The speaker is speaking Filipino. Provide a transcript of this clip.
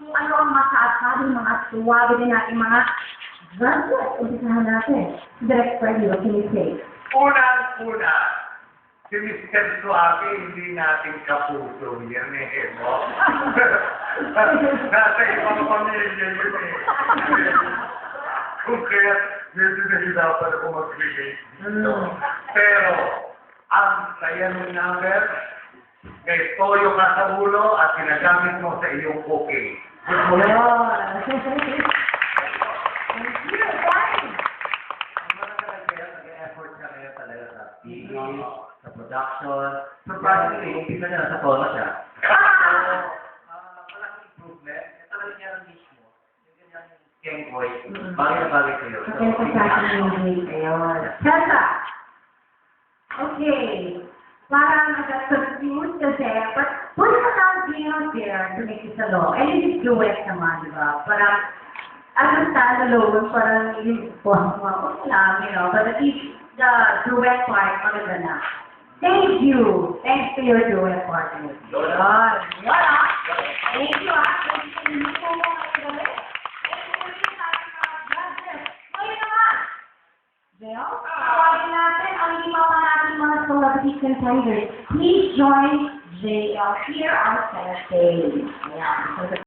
Ano ang masasabi mga suwabe din natin mga graduate. Umpisahan natin. Direct Freddy, what can you say? Unang-una, si Mr. Suave, hindi natin kapuso yan eh, no? Nasa ibang pamilya yun eh. Kung kaya, medyo nahirapan ako mag-relate dito. Pero, ang saya ng number, kay Toyo ka sa ulo at ginagamit mo sa iyong cooking. Thank you. Nag-effort ka ngayon talaga sa TV, sa production. Surprisingly, umpisa niya sa tono siya. Malaking improvement. Talaga niya ang mismo. Yung ganyang game voice. Bagay na bagay sa'yo. Tessa! Okay. Parang nag-confuse kasi, but put it out there to make it alone. And it is duet naman, di ba? Parang, as a standalone, parang yung okay lang, you know, but at least the duet part, maganda na. Thank you. Thanks to your duet partner. Yun. Thank you, Thank you po mga gabi. Thank you po yung ating mga judges. Ngayon naman, Dale, tawagin natin ang lima pa natin mga celebrity contenders. Please join JL here on Saturday. Yeah.